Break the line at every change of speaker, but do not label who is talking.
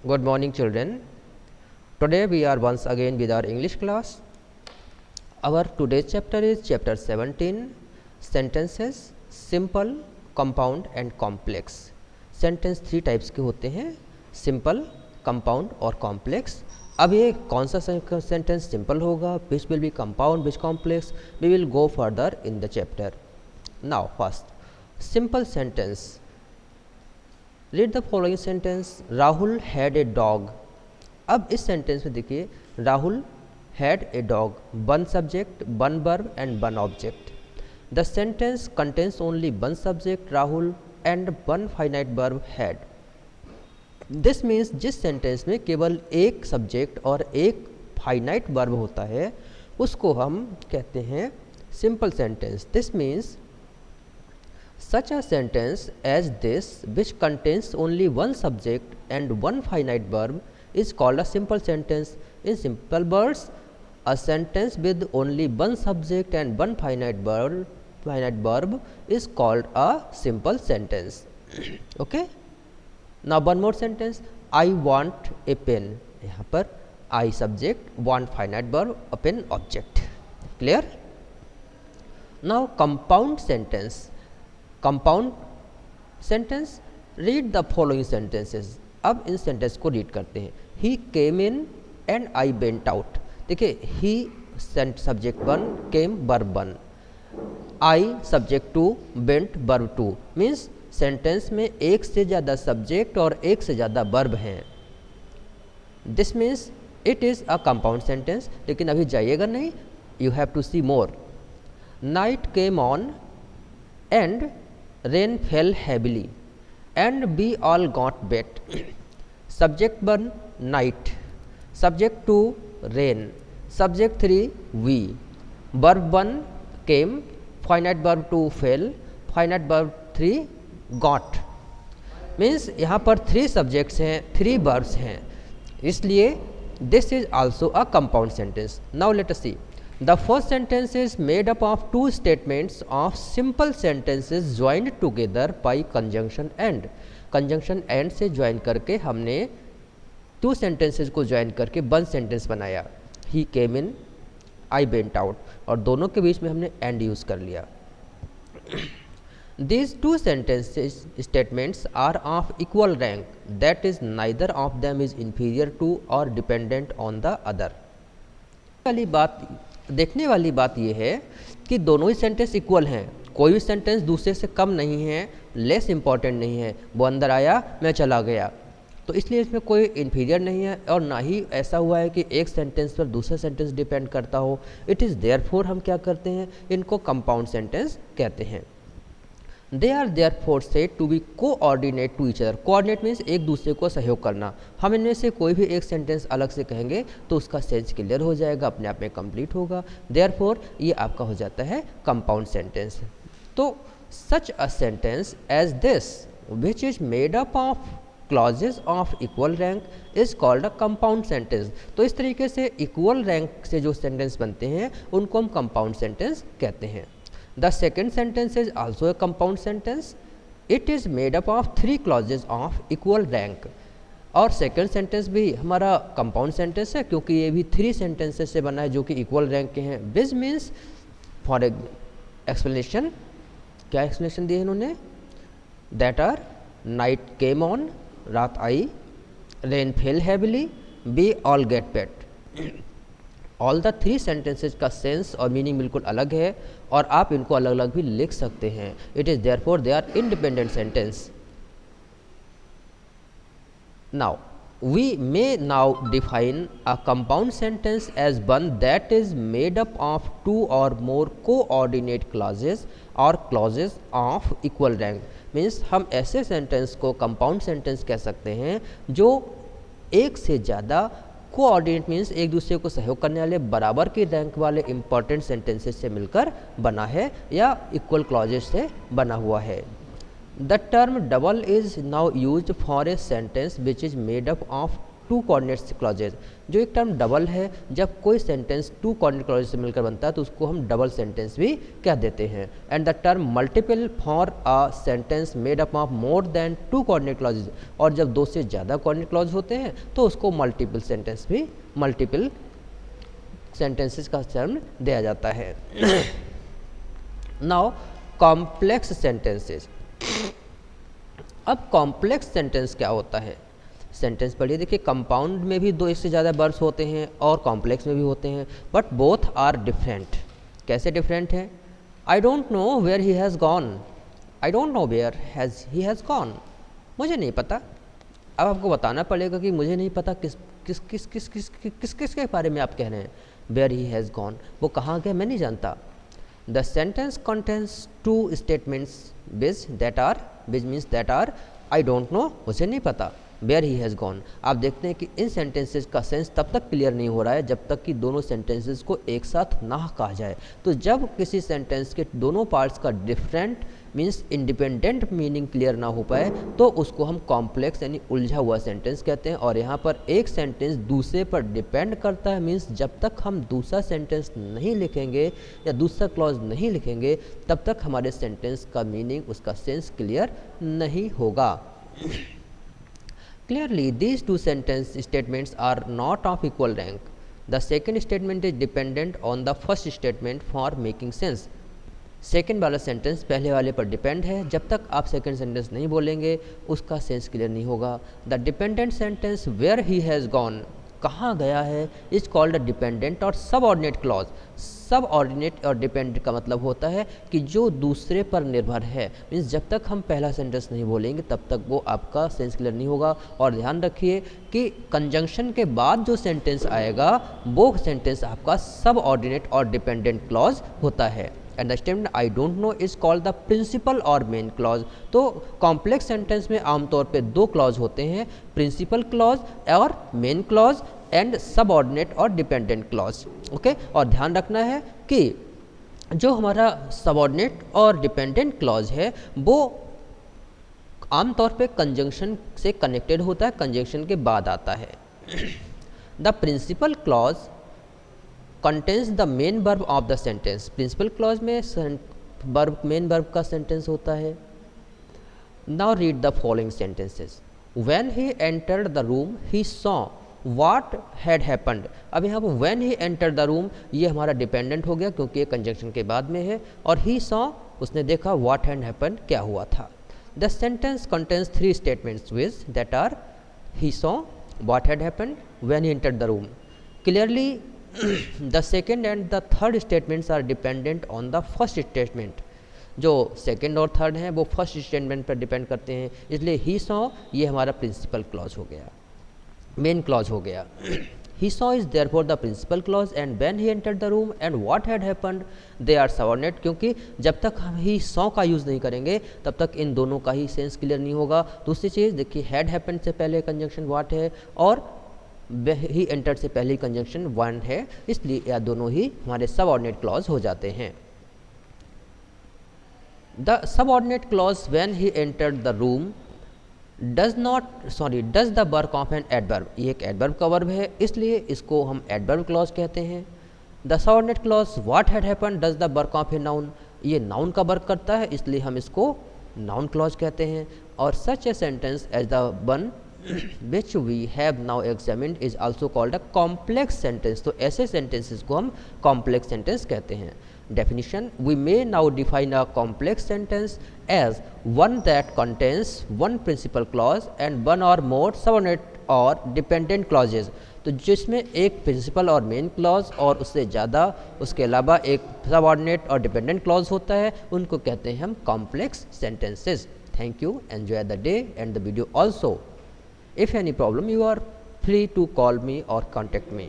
Good morning, children. Today we are once again with our English class. Our today's chapter is chapter 17, sentences, simple, compound and complex. Sentence 3 types के होते हैं, simple, compound और complex. अब ये कौन सा sentence simple होगा, which will be compound, which complex, we will go further in the chapter. Now first, simple sentence. Read the following sentence, Rahul had a dog. अब इस सेंटेंस में देखिए, Rahul had a dog, one subject, one verb and one object. The sentence contains only one subject Rahul and one finite verb had. This means जिस sentence में केवल एक subject और एक फाइनाइट वर्ब होता है उसको हम कहते हैं simple sentence. This means such a sentence as this, which contains only one subject and one finite verb, is called a simple sentence. In simple words, a sentence with only one subject and one finite verb is called a simple sentence. Okay. Now one more sentence, I want a pen. यहाँ पर I subject, want finite verb, a pen object. Clear? Now compound sentence. Compound sentence, read the following sentences. अब इन sentence को read करते हैं. He came in and I went out. देखिए, he subject one, came verb one, I subject two, went verb two. Means sentence में एक से ज़्यादा सब्जेक्ट और एक से ज़्यादा वर्ब हैं. This means it is a compound sentence. लेकिन अभी जाइएगा नहीं, you have to see more. Night came on and rain fell heavily and we all got wet. Subject 1 night, subject 2 rain, subject 3 we, verb 1 came, finite verb 2 fell, finite verb 3 got. Means यहाँ पर 3 subjects हैं, 3 verbs हैं, इसलिए this is also a compound sentence. Now let us see. The first sentence is made up of two statements of simple sentences joined together by conjunction and. Conjunction and से join करके हमने 2 sentences को join करके 1 sentence बनाया. He came in, I went out, और दोनों के बीच में हमने and use कर लिया. These 2 sentences statements are of equal rank, that is neither of them is inferior to or dependent on the other. देखने वाली बात यह है कि दोनों ही सेंटेंस इक्वल हैं. कोई भी सेंटेंस दूसरे से कम नहीं है, लेस इम्पॉर्टेंट नहीं है. वो अंदर आया, मैं चला गया, तो इसलिए इसमें कोई इन्फीरियर नहीं है और ना ही ऐसा हुआ है कि एक सेंटेंस पर दूसरा सेंटेंस डिपेंड करता हो. इट इज़ देयरफॉर हम क्या करते हैं, इनको कंपाउंड सेंटेंस कहते हैं. They are therefore said to be coordinate to each other. Coordinate means एक दूसरे को सहयोग करना. हम इनमें से कोई भी एक सेंटेंस अलग से कहेंगे तो उसका सेंस क्लियर हो जाएगा, अपने आप में कंप्लीट होगा. देयरफॉर ये आपका हो जाता है कंपाउंड सेंटेंस. तो such a sentence as this which is made up of clauses of equal rank is called a compound sentence. तो इस तरीके से इक्वल रैंक से जो सेंटेंस बनते हैं उनको हम कंपाउंड सेंटेंस कहते हैं. The second sentence is also a compound sentence. It is made up of 3 clauses of equal rank. और सेकेंड सेंटेंस भी हमारा कंपाउंड सेंटेंस है क्योंकि ये भी 3 सेंटेंसेस से बना है जो कि इक्वल रैंक के हैं. विच मीन्स फॉर एक्सप्लेनेशन, क्या एक्सप्लेनेशन दिए इन्होंने, that are night came on, रात आई, rain fell heavily, we all get wet. All the 3 sentences का सेंस और मीनिंग बिल्कुल अलग है और आप इनको अलग अलग भी लिख सकते हैं. It is therefore they are independent sentence. Now we may now define a compound sentence as one that is made up of 2 or more coordinate clauses or clauses of equal rank. Means हम ऐसे sentence को compound sentence कह सकते हैं जो एक से ज़्यादा कोऑर्डिनेट मीन्स एक दूसरे को सहयोग करने वाले बराबर की रैंक वाले इंपॉर्टेंट सेंटेंसेस से मिलकर बना है या इक्वल क्लॉजेज से बना हुआ है. The term double is now used for a sentence which is made up of two coordinates clauses. जो एक टर्म डबल है, जब कोई सेंटेंस टू कोऑर्डिनेट क्लॉजेज से मिलकर बनता है तो उसको हम डबल सेंटेंस भी कह देते हैं। And the term multiple for a sentence made up of more than two coordinate clauses, और जब दो से ज़्यादा कोऑर्डिनेट क्लॉज होते हैं तो उसको मल्टीपल सेंटेंस भी, मल्टीपल सेंटेंसेस का टर्म दिया जाता है। Now complex sentences. अब कॉम्प्लेक्स सेंटेंस क्या होता है? सेंटेंस पढ़िए, देखिए कंपाउंड में भी दो इससे ज़्यादा वर्ब्स होते हैं और कॉम्प्लेक्स में भी होते हैं, बट बोथ आर डिफरेंट। कैसे डिफरेंट हैं? I don't know where he has gone, I don't know where he has gone, मुझे नहीं पता। अब आपको बताना पड़ेगा कि मुझे नहीं पता किस किस किस किस किस किस किस के बारे में आप कह रहे हैं। वेयर ही हैज़ गॉन, वो कहाँ गए मैं नहीं जानता। The sentence contains two statements which means that are I don't know, मुझे नहीं पता, where he has gone। आप देखते हैं कि इन सेंटेंसेस का सेंस तब तक क्लियर नहीं हो रहा है जब तक कि दोनों सेंटेंसेस को एक साथ ना कहा जाए। तो जब किसी सेंटेंस के दोनों पार्ट्स का different means independent meaning clear ना हो पाए तो उसको हम कॉम्प्लेक्स यानी उलझा हुआ सेंटेंस कहते हैं। और यहाँ पर एक सेंटेंस दूसरे पर डिपेंड करता है, मीन्स जब तक हम दूसरा सेंटेंस नहीं लिखेंगे या दूसरा क्लॉज नहीं लिखेंगे तब तक हमारे सेंटेंस का मीनिंग, उसका सेंस क्लियर नहीं होगा। Clearly, these two sentence statements are not of equal rank. The second statement is dependent on the first statement for making sense. Second वाला सेंटेंस पहले वाले पर डिपेंड है, जब तक आप सेकेंड सेंटेंस नहीं बोलेंगे उसका सेंस क्लियर नहीं होगा। The dependent sentence where he has gone, कहाँ गया है, is called a dependent or subordinate clause. Subordinate और डिपेंडेंट का मतलब होता है कि जो दूसरे पर निर्भर है, मीन्स जब तक हम पहला सेंटेंस नहीं बोलेंगे तब तक वो आपका सेंस क्लियर नहीं होगा। और ध्यान रखिए कि कंजंक्शन के बाद जो सेंटेंस आएगा वो सेंटेंस आपका सबऑर्डिनेट और डिपेंडेंट क्लॉज होता है। And the statement I don't know is called the principal or main clause. तो कॉम्प्लेक्स सेंटेंस में आमतौर पे दो क्लॉज होते हैं, principal clause or main clause and subordinate और डिपेंडेंट क्लॉज। ओके, और ध्यान रखना है कि जो हमारा सबऑर्डिनेट और डिपेंडेंट क्लॉज है वो आमतौर पे कंजंक्शन से कनेक्टेड होता है, कंजंक्शन के बाद आता है। The principal clause contains the main verb of the sentence. Principal clause में वर्ब, मेन वर्ब का सेंटेंस होता है। Now read the following sentences. When he entered the room he saw what had happened. अब यहाँ पर when he entered the room ये हमारा dependent हो गया क्योंकि ये कंजंक्शन के बाद में है, और ही सॉ उसने देखा, व्हाट हैड हैपेंड क्या हुआ था। The sentence contains three statements which that are he saw, what had happened, when he entered the room. Clearly the second and the third statements are dependent on the first statement। जो second और third हैं वो first statement पर depend करते हैं, इसलिए he saw ये हमारा प्रिंसिपल क्लॉज हो गया, मेन क्लॉज हो गया। He saw is therefore the principal clause and when he entered the room and what had happened they are subordinate. क्योंकि जब तक हम ही सॉ का यूज़ नहीं करेंगे तब तक इन दोनों का ही सेंस क्लियर नहीं होगा। दूसरी चीज़ देखिए, हैड हैपेंड से पहले कंजंक्शन व्हाट है और ही एंटर्ड से पहले कंजंक्शन वन है, इसलिए यह दोनों ही हमारे सबऑर्डिनेट क्लॉज हो जाते हैं। The subordinate clause when he entered the room does the work of an adverb. ये एक एडवर्ब का वर्ब है इसलिए इसको हम एडवर्ब क्लॉज कहते हैं। The subordinate clause what had happened does the work of a noun, ये नाउन का वर्क करता है इसलिए हम इसको नाउन क्लॉज कहते हैं। और such a sentence as the one which we have now examined is also called a complex sentence। तो ऐसे sentences को हम complex sentence कहते हैं। Definition: we may now define a complex sentence as one that contains one principal clause and one or more subordinate or dependent clauses। तो जिसमें एक principal or main clause और उससे ज़्यादा उसके अलावा एक सबऑर्डिनेट और डिपेंडेंट क्लॉज होता है, उनको कहते हैं हम complex sentences. Thank you, enjoy the day and the video also. If any problem, you are free to call me or contact me.